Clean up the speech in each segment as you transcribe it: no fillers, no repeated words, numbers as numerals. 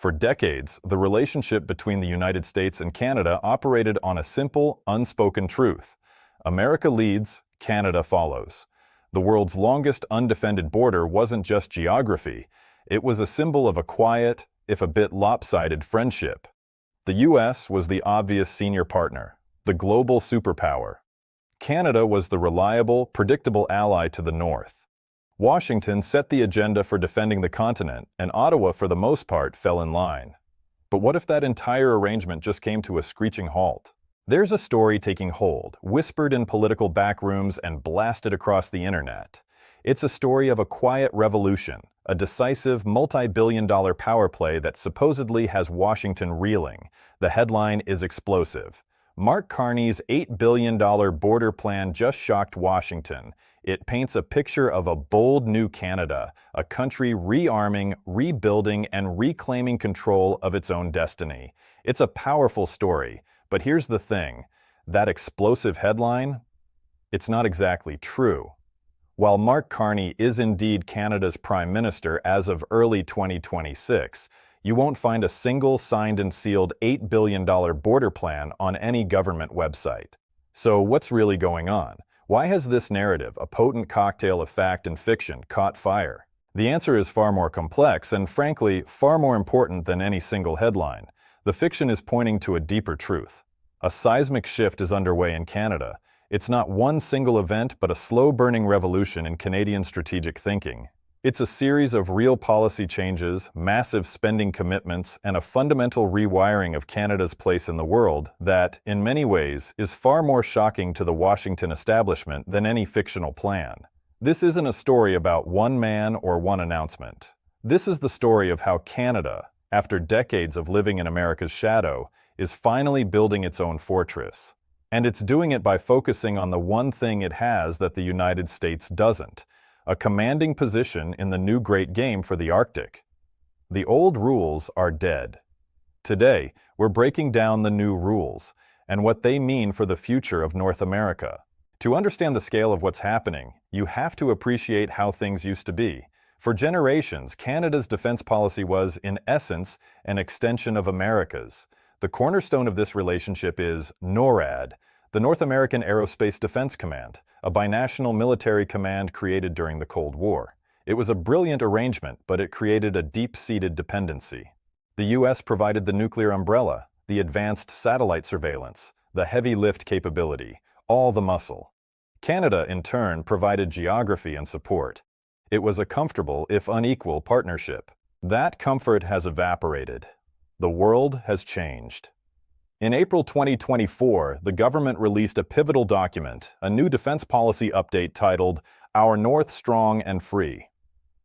For decades, the relationship between the United States and Canada operated on a simple, unspoken truth. America leads, Canada follows. The world's longest undefended border wasn't just geography. It was a symbol of a quiet, if a bit lopsided, friendship. The U.S. was the obvious senior partner, the global superpower. Canada was the reliable, predictable ally to the north. Washington set the agenda for defending the continent, and Ottawa, for the most part, fell in line. But what if that entire arrangement just came to a screeching halt? There's a story taking hold, whispered in political backrooms and blasted across the internet. It's a story of a quiet revolution, a decisive, multi-billion-dollar power play that supposedly has Washington reeling. The headline is explosive. Mark Carney's $8 billion border plan just shocked Washington. It paints a picture of a bold new Canada, a country rearming, rebuilding, and reclaiming control of its own destiny. It's a powerful story, but here's the thing. That explosive headline? It's not exactly true. While Mark Carney is indeed Canada's Prime Minister as of early 2026, you won't find a single signed and sealed $8 billion border plan on any government website. So what's really going on? Why has this narrative, a potent cocktail of fact and fiction, caught fire? The answer is far more complex and, frankly, far more important than any single headline. The fiction is pointing to a deeper truth. A seismic shift is underway in Canada. It's not one single event, but a slow-burning revolution in Canadian strategic thinking. It's a series of real policy changes, massive spending commitments, and a fundamental rewiring of Canada's place in the world that, in many ways, is far more shocking to the Washington establishment than any fictional plan. This isn't a story about one man or one announcement. This is the story of how Canada, after decades of living in America's shadow, is finally building its own fortress. And it's doing it by focusing on the one thing it has that the United States doesn't: a commanding position in the new great game for the Arctic. The old rules are dead. Today, we're breaking down the new rules and what they mean for the future of North America. To understand the scale of what's happening, you have to appreciate how things used to be. For generations, Canada's defense policy was, in essence, an extension of America's. The cornerstone of this relationship is NORAD, the North American Aerospace Defense Command, a binational military command created during the Cold War. It was a brilliant arrangement, but it created a deep-seated dependency. The U.S. provided the nuclear umbrella, the advanced satellite surveillance, the heavy lift capability, all the muscle. Canada, in turn, provided geography and support. It was a comfortable, if unequal, partnership. That comfort has evaporated. The world has changed. In April 2024, the government released a pivotal document, a new defense policy update titled, "Our North Strong and Free."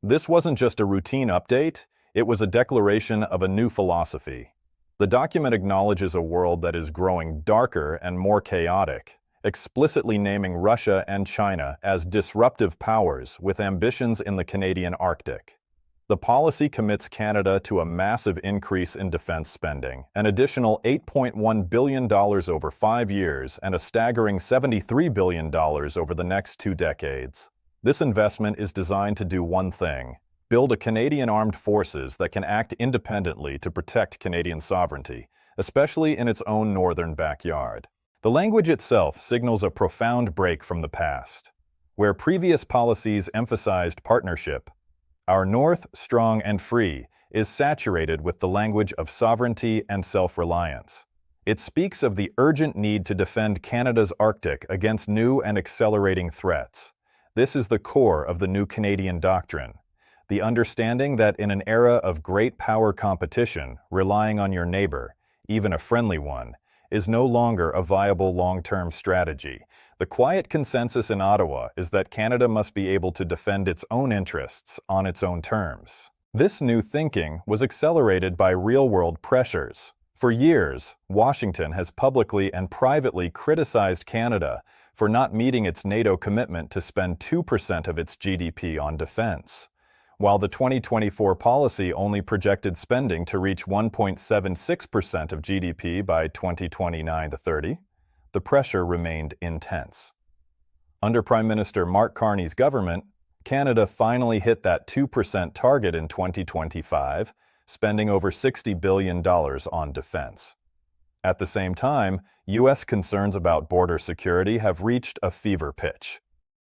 This wasn't just a routine update, it was a declaration of a new philosophy. The document acknowledges a world that is growing darker and more chaotic, explicitly naming Russia and China as disruptive powers with ambitions in the Canadian Arctic. The policy commits Canada to a massive increase in defense spending, an additional $8.1 billion over 5 years and a staggering $73 billion over the next 2 decades. This investment is designed to do one thing: build a Canadian armed forces that can act independently to protect Canadian sovereignty, especially in its own northern backyard. The language itself signals a profound break from the past. Where previous policies emphasized partnership, "Our North, Strong and Free" is saturated with the language of sovereignty and self-reliance. It speaks of the urgent need to defend Canada's Arctic against new and accelerating threats. This is the core of the new Canadian doctrine. The understanding that in an era of great power competition, relying on your neighbor, even a friendly one, is no longer a viable long-term strategy. The quiet consensus in Ottawa is that Canada must be able to defend its own interests on its own terms. This new thinking was accelerated by real-world pressures. For years, Washington has publicly and privately criticized Canada for not meeting its NATO commitment to spend 2% of its GDP on defense. While the 2024 policy only projected spending to reach 1.76% of GDP by 2029-30, the pressure remained intense. Under Prime Minister Mark Carney's government, Canada finally hit that 2% target in 2025, spending over $60 billion on defense. At the same time, U.S. concerns about border security have reached a fever pitch.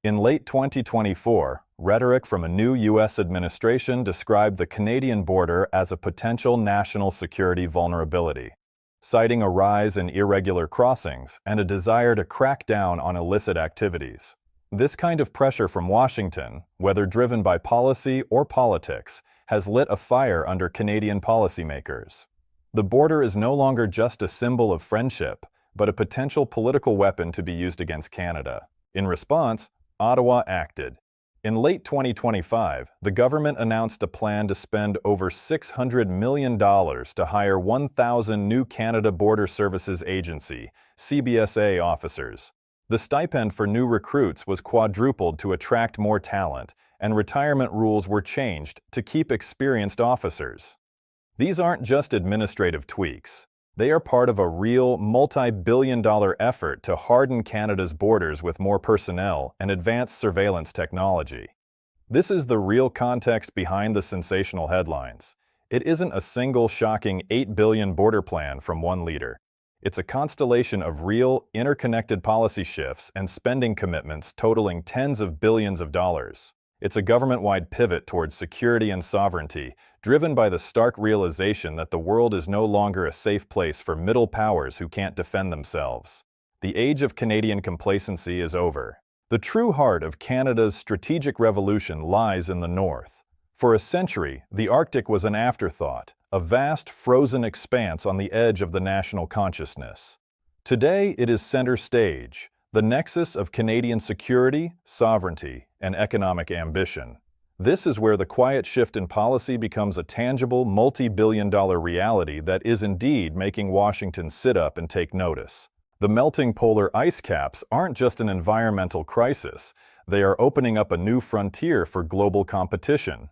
In late 2024, rhetoric from a new U.S. administration described the Canadian border as a potential national security vulnerability, citing a rise in irregular crossings and a desire to crack down on illicit activities. This kind of pressure from Washington, whether driven by policy or politics, has lit a fire under Canadian policymakers. The border is no longer just a symbol of friendship, but a potential political weapon to be used against Canada. In response, Ottawa acted. In late 2025, the government announced a plan to spend over $600 million to hire 1,000 new Canada Border Services Agency (CBSA) officers. The stipend for new recruits was quadrupled to attract more talent, and retirement rules were changed to keep experienced officers. These aren't just administrative tweaks. They are part of a real, multi-billion-dollar effort to harden Canada's borders with more personnel and advanced surveillance technology. This is the real context behind the sensational headlines. It isn't a single shocking $8 billion border plan from one leader. It's a constellation of real, interconnected policy shifts and spending commitments totaling tens of billions of dollars. It's a government-wide pivot towards security and sovereignty, driven by the stark realization that the world is no longer a safe place for middle powers who can't defend themselves. The age of Canadian complacency is over. The true heart of Canada's strategic revolution lies in the north. For a century, the Arctic was an afterthought, a vast, frozen expanse on the edge of the national consciousness. Today, it is center stage, the nexus of Canadian security, sovereignty, and economic ambition. This is where the quiet shift in policy becomes a tangible, multi-billion-dollar reality that is indeed making Washington sit up and take notice. The melting polar ice caps aren't just an environmental crisis, they are opening up a new frontier for global competition.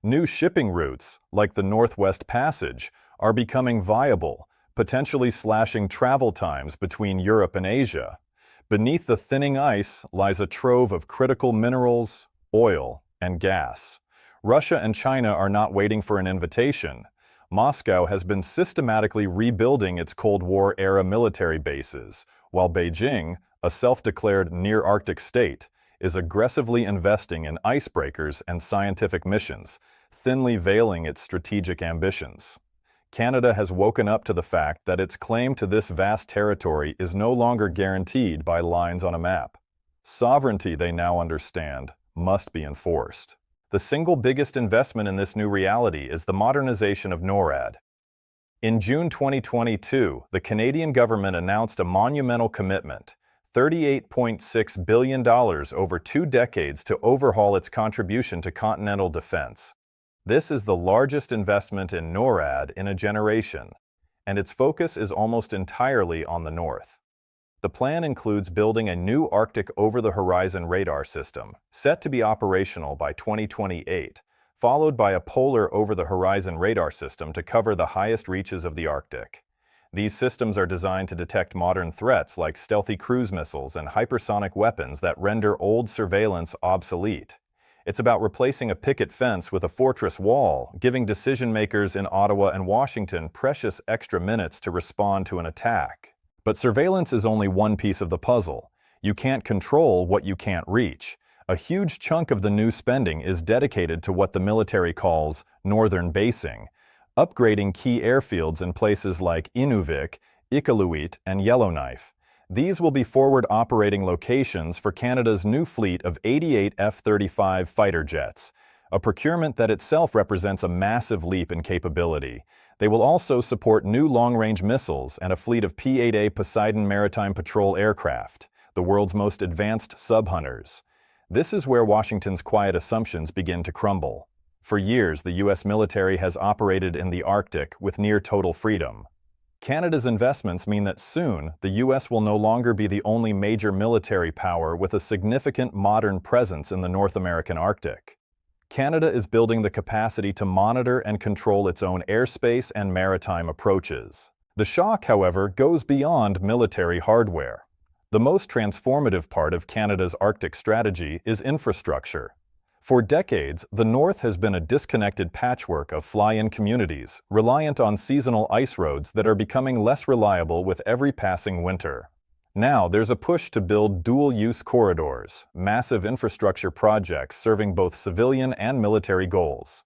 New shipping routes, like the Northwest Passage, are becoming viable, potentially slashing travel times between Europe and Asia. Beneath the thinning ice lies a trove of critical minerals, oil, and gas. Russia and China are not waiting for an invitation. Moscow has been systematically rebuilding its Cold War-era military bases, while Beijing, a self-declared near-Arctic state, is aggressively investing in icebreakers and scientific missions, thinly veiling its strategic ambitions. Canada has woken up to the fact that its claim to this vast territory is no longer guaranteed by lines on a map. Sovereignty, they now understand, must be enforced. The single biggest investment in this new reality is the modernization of NORAD. In June 2022, the Canadian government announced a monumental commitment, $38.6 billion over 2 decades to overhaul its contribution to continental defense. This is the largest investment in NORAD in a generation, and its focus is almost entirely on the north. The plan includes building a new Arctic over-the-horizon radar system, set to be operational by 2028, followed by a polar over-the-horizon radar system to cover the highest reaches of the Arctic. These systems are designed to detect modern threats like stealthy cruise missiles and hypersonic weapons that render old surveillance obsolete. It's about replacing a picket fence with a fortress wall, giving decision-makers in Ottawa and Washington precious extra minutes to respond to an attack. But surveillance is only one piece of the puzzle. You can't control what you can't reach. A huge chunk of the new spending is dedicated to what the military calls northern basing, upgrading key airfields in places like Inuvik, Iqaluit, and Yellowknife. These will be forward operating locations for Canada's new fleet of 88 F-35 fighter jets, a procurement that itself represents a massive leap in capability. They will also support new long-range missiles and a fleet of P-8A Poseidon maritime patrol aircraft, the world's most advanced sub-hunters. This is where Washington's quiet assumptions begin to crumble. For years, the U.S. military has operated in the Arctic with near-total freedom. Canada's investments mean that soon, the U.S. will no longer be the only major military power with a significant modern presence in the North American Arctic. Canada is building the capacity to monitor and control its own airspace and maritime approaches. The shock, however, goes beyond military hardware. The most transformative part of Canada's Arctic strategy is infrastructure. For decades, the North has been a disconnected patchwork of fly-in communities, reliant on seasonal ice roads that are becoming less reliable with every passing winter. Now, there's a push to build dual-use corridors, massive infrastructure projects serving both civilian and military goals.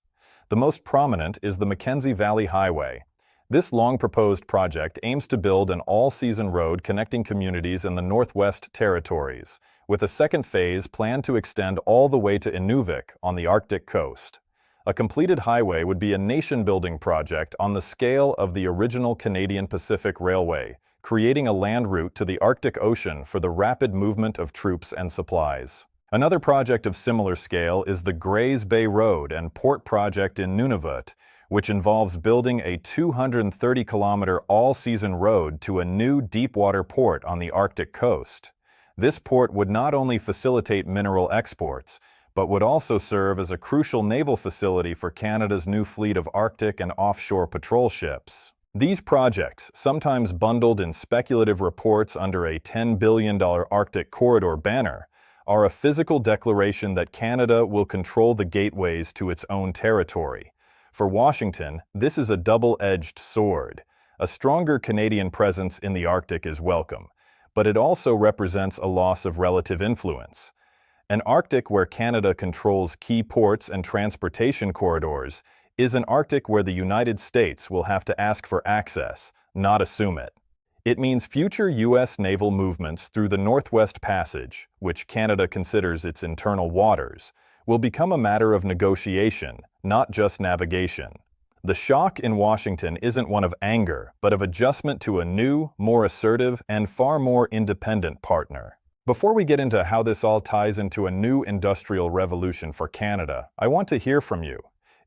The most prominent is the Mackenzie Valley Highway. This long-proposed project aims to build an all-season road connecting communities in the Northwest Territories, with a second phase planned to extend all the way to Inuvik on the Arctic coast. A completed highway would be a nation-building project on the scale of the original Canadian Pacific Railway, creating a land route to the Arctic Ocean for the rapid movement of troops and supplies. Another project of similar scale is the Grays Bay Road and Port Project in Nunavut, which involves building a 230-kilometer all-season road to a new deep-water port on the Arctic coast. This port would not only facilitate mineral exports, but would also serve as a crucial naval facility for Canada's new fleet of Arctic and offshore patrol ships. These projects, sometimes bundled in speculative reports under a $10 billion Arctic corridor banner, are a physical declaration that Canada will control the gateways to its own territory. For Washington, this is a double-edged sword. A stronger Canadian presence in the Arctic is welcome, but it also represents a loss of relative influence. An Arctic where Canada controls key ports and transportation corridors is an Arctic where the United States will have to ask for access, not assume it. It means future U.S. naval movements through the Northwest Passage, which Canada considers its internal waters, will become a matter of negotiation, not just navigation. The shock in Washington isn't one of anger, but of adjustment to a new, more assertive, and far more independent partner. Before we get into how this all ties into a new industrial revolution for Canada, I want to hear from you.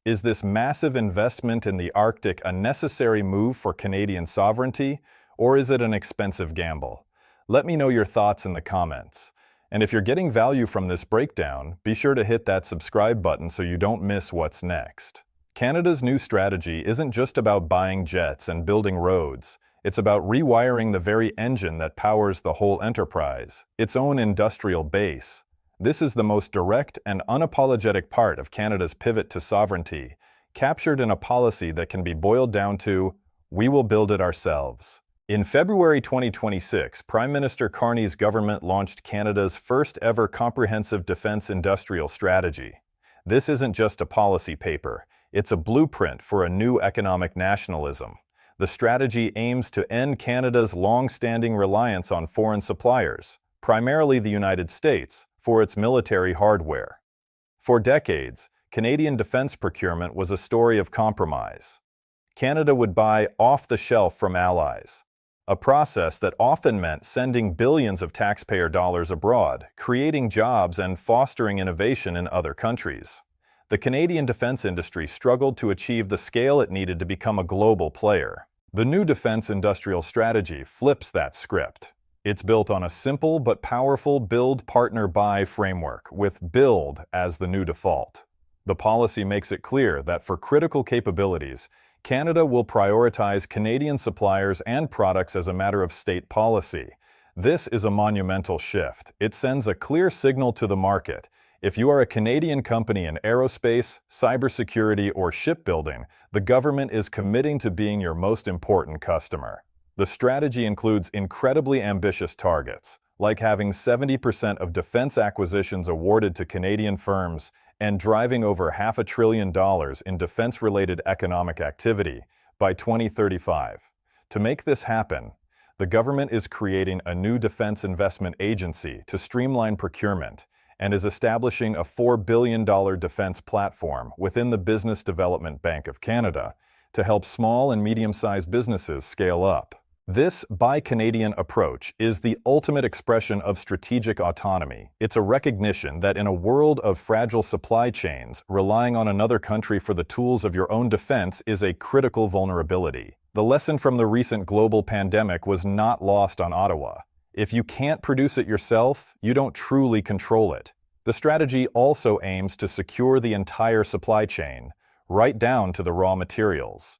Is this massive investment in the Arctic a necessary move for Canadian sovereignty, or is it an expensive gamble? Let me know your thoughts in the comments. And if you're getting value from this breakdown, be sure to hit that subscribe button so you don't miss what's next. Canada's new strategy isn't just about buying jets and building roads. It's about rewiring the very engine that powers the whole enterprise, its own industrial base. This is the most direct and unapologetic part of Canada's pivot to sovereignty, captured in a policy that can be boiled down to, "We will build it ourselves." In February 2026, Prime Minister Carney's government launched Canada's first-ever comprehensive defense industrial strategy. This isn't just a policy paper. It's a blueprint for a new economic nationalism. The strategy aims to end Canada's long-standing reliance on foreign suppliers, primarily the United States, for its military hardware. For decades, Canadian defense procurement was a story of compromise. Canada would buy off-the-shelf from allies, a process that often meant sending billions of taxpayer dollars abroad, creating jobs and fostering innovation in other countries. The Canadian defense industry struggled to achieve the scale it needed to become a global player. The new defense industrial strategy flips that script. It's built on a simple but powerful build-partner-buy framework, with build as the new default. The policy makes it clear that for critical capabilities, Canada will prioritize Canadian suppliers and products as a matter of state policy. This is a monumental shift. It sends a clear signal to the market. If you are a Canadian company in aerospace, cybersecurity, or shipbuilding, the government is committing to being your most important customer. The strategy includes incredibly ambitious targets, like having 70% of defense acquisitions awarded to Canadian firms and driving over $500 billion in defense-related economic activity by 2035. To make this happen, the government is creating a new defense investment agency to streamline procurement and is establishing a $4 billion defense platform within the Business Development Bank of Canada to help small and medium-sized businesses scale up. This Buy Canadian approach is the ultimate expression of strategic autonomy. It's a recognition that in a world of fragile supply chains, relying on another country for the tools of your own defense is a critical vulnerability. The lesson from the recent global pandemic was not lost on Ottawa. If you can't produce it yourself, you don't truly control it. The strategy also aims to secure the entire supply chain, right down to the raw materials.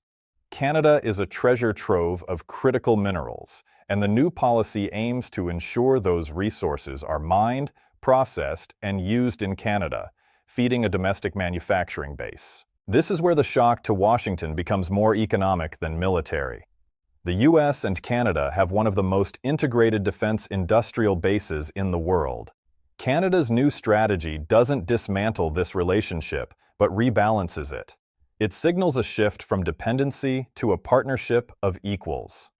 Canada is a treasure trove of critical minerals, and the new policy aims to ensure those resources are mined, processed, and used in Canada, feeding a domestic manufacturing base. This is where the shock to Washington becomes more economic than military. The U.S. and Canada have one of the most integrated defense industrial bases in the world. Canada's new strategy doesn't dismantle this relationship, but rebalances it. It signals a shift from dependency to a partnership of equals.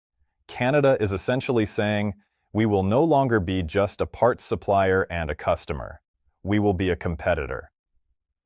Canada is essentially saying, we will no longer be just a parts supplier and a customer. We will be a competitor.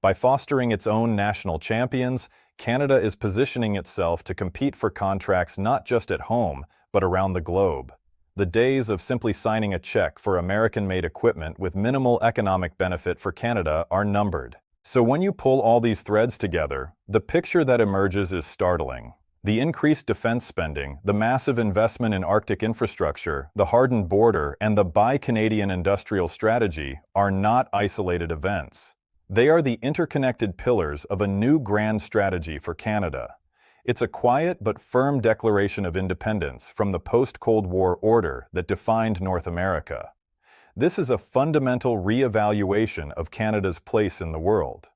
By fostering its own national champions, Canada is positioning itself to compete for contracts not just at home, but around the globe. The days of simply signing a check for American-made equipment with minimal economic benefit for Canada are numbered. So when you pull all these threads together, the picture that emerges is startling. The increased defense spending, the massive investment in Arctic infrastructure, the hardened border, and the Buy Canadian industrial strategy are not isolated events. They are the interconnected pillars of a new grand strategy for Canada. It's a quiet but firm declaration of independence from the post-Cold War order that defined North America. This is a fundamental re-evaluation of Canada's place in the world.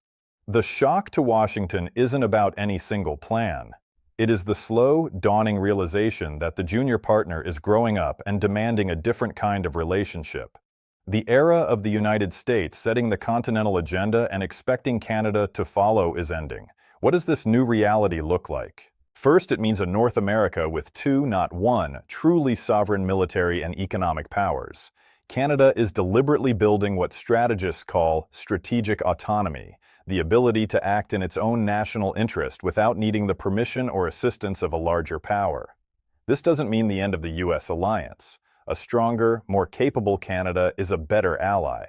The shock to Washington isn't about any single plan. It is the slow, dawning realization that the junior partner is growing up and demanding a different kind of relationship. The era of the United States setting the continental agenda and expecting Canada to follow is ending. What does this new reality look like? First, it means a North America with two, not one, truly sovereign military and economic powers. Canada is deliberately building what strategists call strategic autonomy, the ability to act in its own national interest without needing the permission or assistance of a larger power. This doesn't mean the end of the U.S. alliance. A stronger, more capable Canada is a better ally.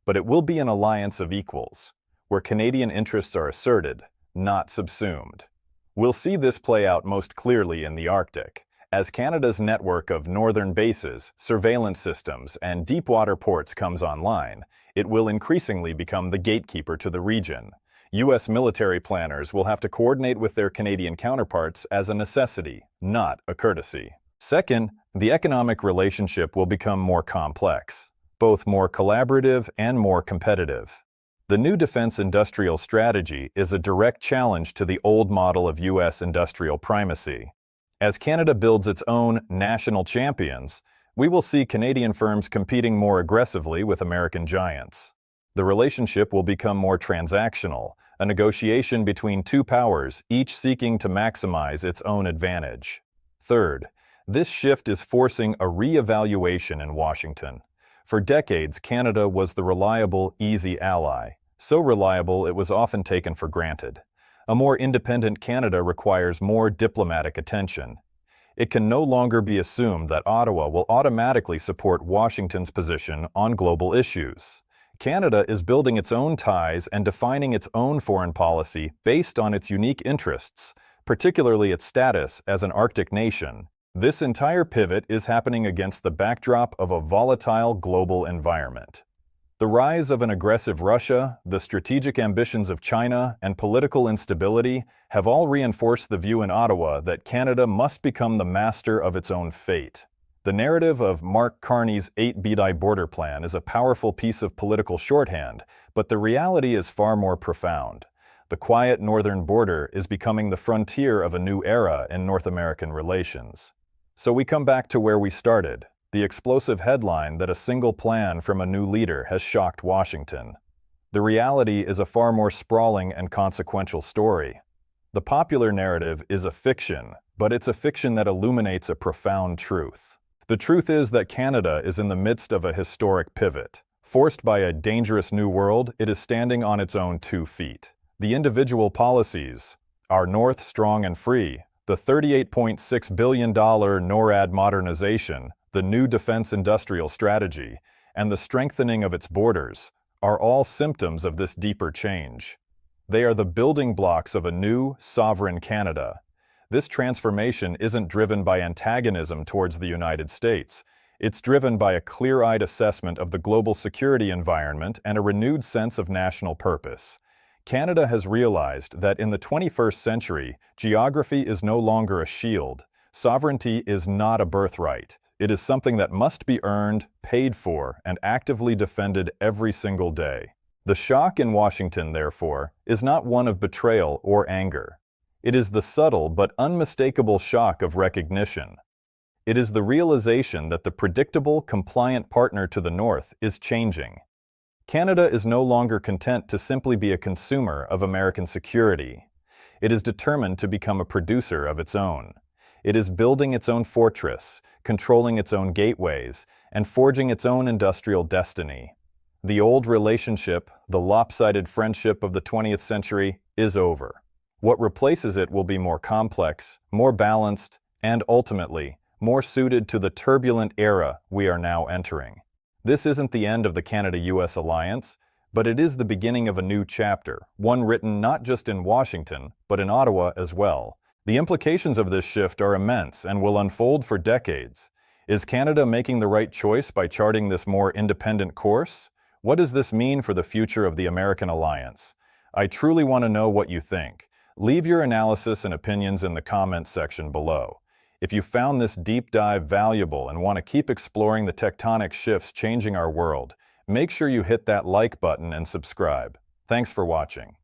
But it will be an alliance of equals, where Canadian interests are asserted, not subsumed. We'll see this play out most clearly in the Arctic. As Canada's network of northern bases, surveillance systems, and deepwater ports comes online, it will increasingly become the gatekeeper to the region. U.S. military planners will have to coordinate with their Canadian counterparts as a necessity, not a courtesy. Second, the economic relationship will become more complex, both more collaborative and more competitive. The new defense industrial strategy is a direct challenge to the old model of U.S. industrial primacy. As Canada builds its own national champions, we will see Canadian firms competing more aggressively with American giants. The relationship will become more transactional, a negotiation between two powers, each seeking to maximize its own advantage. Third, this shift is forcing a re-evaluation in Washington. For decades, Canada was the reliable, easy ally. So reliable it was often taken for granted. A more independent Canada requires more diplomatic attention. It can no longer be assumed that Ottawa will automatically support Washington's position on global issues. Canada is building its own ties and defining its own foreign policy based on its unique interests, particularly its status as an Arctic nation. This entire pivot is happening against the backdrop of a volatile global environment. The rise of an aggressive Russia, the strategic ambitions of China, and political instability have all reinforced the view in Ottawa that Canada must become the master of its own fate. The narrative of Mark Carney's 8-BDI border plan is a powerful piece of political shorthand, but the reality is far more profound. The quiet northern border is becoming the frontier of a new era in North American relations. So we come back to where we started. The explosive headline that a single plan from a new leader has shocked Washington. The reality is a far more sprawling and consequential story. The popular narrative is a fiction, but it's a fiction that illuminates a profound truth. The truth is that Canada is in the midst of a historic pivot. Forced by a dangerous new world, it is standing on its own 2 feet. The individual policies, our North strong and free, the $38.6 billion NORAD modernization, the new defense industrial strategy, and the strengthening of its borders, are all symptoms of this deeper change. They are the building blocks of a new, sovereign Canada. This transformation isn't driven by antagonism towards the United States. It's driven by a clear-eyed assessment of the global security environment and a renewed sense of national purpose. Canada has realized that in the 21st century, geography is no longer a shield. Sovereignty is not a birthright. It is something that must be earned, paid for, and actively defended every single day. The shock in Washington, therefore, is not one of betrayal or anger. It is the subtle but unmistakable shock of recognition. It is the realization that the predictable, compliant partner to the North is changing. Canada is no longer content to simply be a consumer of American security. It is determined to become a producer of its own. It is building its own fortress, controlling its own gateways, and forging its own industrial destiny. The old relationship, the lopsided friendship of the 20th century, is over. What replaces it will be more complex, more balanced, and ultimately, more suited to the turbulent era we are now entering. This isn't the end of the Canada-US alliance, but it is the beginning of a new chapter, one written not just in Washington, but in Ottawa as well. The implications of this shift are immense and will unfold for decades. Is Canada making the right choice by charting this more independent course? What does this mean for the future of the American alliance? I truly want to know what you think. Leave your analysis and opinions in the comments section below. If you found this deep dive valuable and want to keep exploring the tectonic shifts changing our world, make sure you hit that like button and subscribe. Thanks for watching.